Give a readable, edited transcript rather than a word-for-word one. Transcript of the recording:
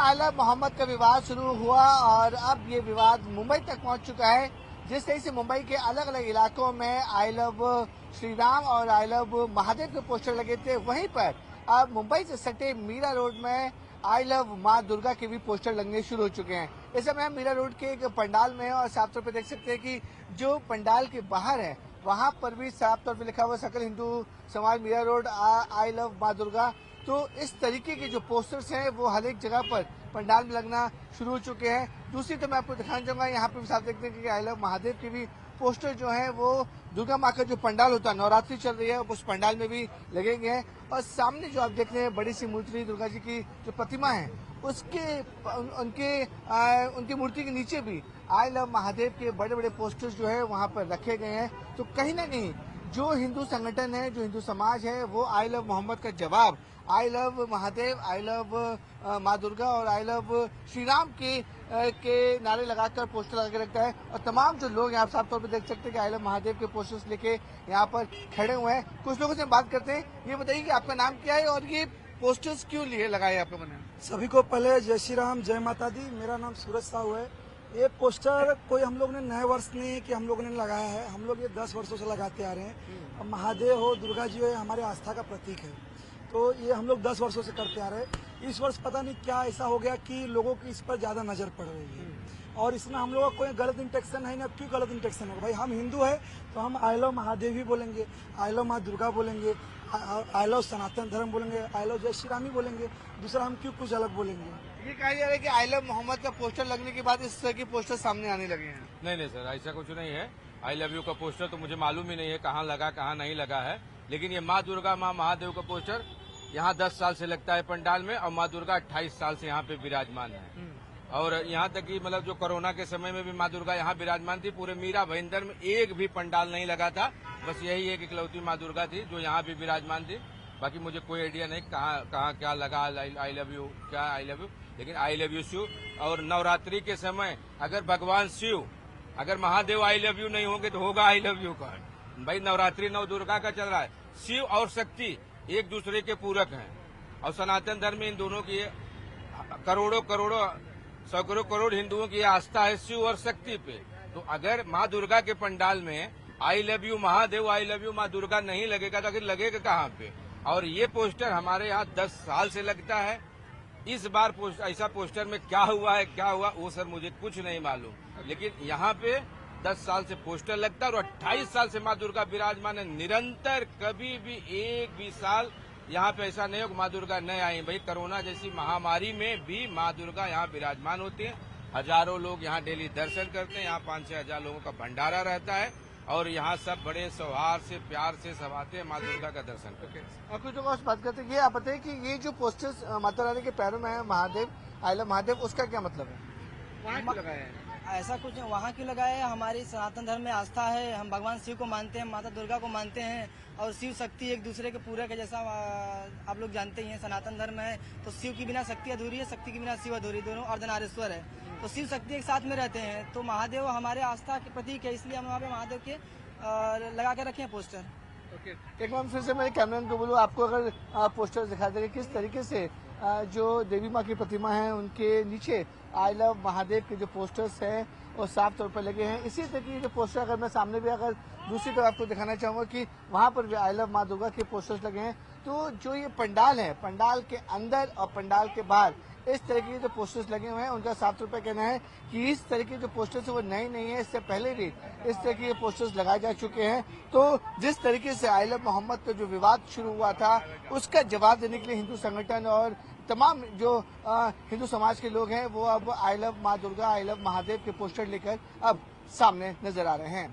I love Mohammad का विवाद शुरू हुआ और अब ये विवाद मुंबई तक पहुंच चुका है। जिस तरह से मुंबई के अलग अलग इलाकों में आई लव श्री राम और आई लव महादेव के पोस्टर लगे थे, वहीं पर अब मुंबई से सटे मीरा रोड में आई लव माँ दुर्गा के भी पोस्टर लगने शुरू हो चुके हैं। इस समय हम मीरा रोड के एक पंडाल में हैं और साफ तौर पर देख सकते हैं कि जो पंडाल के बाहर है वहां पर भी साफ तौर पर लिखा हुआ सकल हिंदू समाज मीरा रोड आई लव माँ दुर्गा। तो इस तरीके के जो पोस्टर्स हैं वो हर एक जगह पर पंडाल में लगना शुरू हो चुके हैं। दूसरी तो मैं आपको दिखाना चाहूंगा, यहाँ पे भी साफ देखते हैं कि आई लव महादेव के भी पोस्टर जो हैं वो दुर्गा माँ का जो पंडाल होता है, नवरात्रि चल रही है, उस पंडाल में भी लगेंगे हैं। और सामने जो आप देख रहे हैं बड़ी सी मूर्ति दुर्गा जी की जो प्रतिमा है उसके उनकी मूर्ति के नीचे भी आई लव महादेव के बड़े बड़े पोस्टर्स जो है वहाँ पर रखे गए हैं। तो कहीं ना कहीं जो हिंदू संगठन है, जो हिंदू समाज है, वो आई लव मोहम्मद का जवाब I love Mahadev, I love माँ दुर्गा और आई लव श्री राम के नारे लगाकर पोस्टर लगा के रखता है। और तमाम जो लोग यहाँ साफ तौर पर देख सकते हैं कि आई लव महादेव के पोस्टर्स लेके यहाँ पर खड़े हुए हैं। कुछ लोगों से बात करते हैं। ये बताइए कि आपका नाम क्या है और ये पोस्टर्स क्यों लिए लगाए आपको बने? सभी को पहले जय श्री राम, जय माता दी। मेरा नाम सूरज साहू है। ये पोस्टर कोई हम लोग ने नए वर्ष नहीं कि हम लोगों ने लगाया है, हम लोग ये 10 वर्षों से लगाते आ रहे हैं। अब महादेव हो, दुर्गा जी हो, हमारे आस्था का प्रतीक है, तो ये हम लोग 10 वर्षों से करते आ रहे हैं। इस वर्ष पता नहीं क्या ऐसा हो गया कि लोगों की इस पर ज्यादा नजर पड़ रही है और इसमें हम लोगों का कोई गलत इंटेंशन है ना। क्यों गलत इंटेंशन होगा भाई? हम हिंदू है तो हम आई लव महादेव भी बोलेंगे, आई लव माँ दुर्गा बोलेंगे, आई लव सनातन धर्म बोलेंगे, आई लव जय श्री राम ही बोलेंगे। दूसरा हम क्यों कुछ अलग बोलेंगे? ये कहा जा रहा है कि आई लव मोहम्मद का पोस्टर लगने के बाद इस तरह के पोस्टर सामने आने लगे हैं। नहीं सर, ऐसा कुछ नहीं है। आई लव यू का पोस्टर तो मुझे मालूम ही नहीं है कहाँ लगा कहाँ नहीं लगा है, लेकिन ये माँ दुर्गा माँ महादेव का पोस्टर यहाँ 10 साल से लगता है पंडाल में और माँ दुर्गा 28 साल से यहाँ पे विराजमान है। और यहाँ तक कि मतलब जो कोरोना के समय में भी माँ दुर्गा यहाँ विराजमान थी। पूरे मीरा भयंदर में एक भी पंडाल नहीं लगा था, बस यही एक इकलौती माँ दुर्गा थी जो यहाँ भी विराजमान थी। बाकी मुझे कोई आइडिया नहीं कहाँ क्या लगा आई लव यू, क्या आई लव यू, लेकिन आई लव यू शिव। और नवरात्रि के समय अगर भगवान शिव, अगर महादेव आई लव यू नहीं होंगे तो होगा आई लव यू का? भाई नवरात्रि नव दुर्गा का चल रहा है। शिव और शक्ति एक दूसरे के पूरक हैं और सनातन धर्म में इन दोनों की करोड़ों सैकड़ों करोड़ हिंदुओं की आस्था है शिव और शक्ति पे। तो अगर माँ दुर्गा के पंडाल में I love you Mahadev, I love you माँ दुर्गा नहीं लगेगा तो आखिर लगेगा कहाँ पे? और ये पोस्टर हमारे यहाँ 10 साल से लगता है। इस बार ऐसा पोस्टर में क्या हुआ वो सर मुझे कुछ नहीं मालूम, लेकिन यहाँ पे 10 साल से पोस्टर लगता है और 28 साल से माँ दुर्गा विराजमान है निरंतर। कभी भी एक भी साल यहाँ पे ऐसा नहीं हो कि माँ दुर्गा नहीं आई। भाई कोरोना जैसी महामारी में भी माँ दुर्गा यहाँ विराजमान होती है। हजारों लोग यहाँ डेली दर्शन करते हैं। यहाँ 5-6 हजार लोगों का भंडारा रहता है और यहाँ सब बड़े सौहार्द से प्यार से सब आते हैं माँ दुर्गा का दर्शन करके। और कुछ लोग बात करते हैं, ये आप बताइए कि ये जो पोस्टर्स माता रानी के पैरों में है महादेव, आई लव महादेव, उसका क्या मतलब है? वहाँ क्यों लगाया है? ऐसा कुछ वहाँ क्यों लगाया है? हमारी सनातन धर्म में आस्था है, हम भगवान शिव को मानते हैं, माता दुर्गा को मानते हैं और शिव शक्ति एक दूसरे के पूरक है। जैसा आप लोग जानते ही हैं सनातन धर्म है तो शिव के बिना शक्ति अधूरी है, शक्ति के बिना शिव अधूरी, दोनों अर्धनारीश्वर है। तो शिव शक्ति एक साथ में रहते हैं, तो महादेव हमारे आस्था के प्रतीक है, इसलिए हम वहाँ पे महादेव के लगा के रखे हैं पोस्टर। एक बार फिर से मैं कैमरामैन को बोलूँ, आपको अगर पोस्टर दिखा देंगे किस तरीके से जो देवी माँ की प्रतिमा है उनके नीचे आई लव महादेव के जो पोस्टर्स हैं वो साफ तौर पर लगे हैं। इसी तरह की जो पोस्टर अगर मैं सामने भी अगर दूसरी तरफ आपको दिखाना चाहूंगा कि वहां पर भी आई लव माँ दुर्गा के पोस्टर्स लगे हैं। तो जो ये पंडाल है, पंडाल के अंदर और पंडाल के बाहर इस तरीके के जो पोस्टर्स लगे हुए हैं, उनका साफ तौर पर कहना है कि इस तरह के जो पोस्टर्स है वो नए नहीं है, इससे पहले भी इस तरह के पोस्टर्स लगाए जा चुके हैं। तो जिस तरीके से आई लव मोहम्मद का जो विवाद शुरू हुआ था उसका जवाब देने के लिए हिंदू संगठन और तमाम जो हिंदू समाज के लोग हैं वो अब आई लव माँ दुर्गा, आई लव महादेव के पोस्टर लेकर अब सामने नजर आ रहे हैं।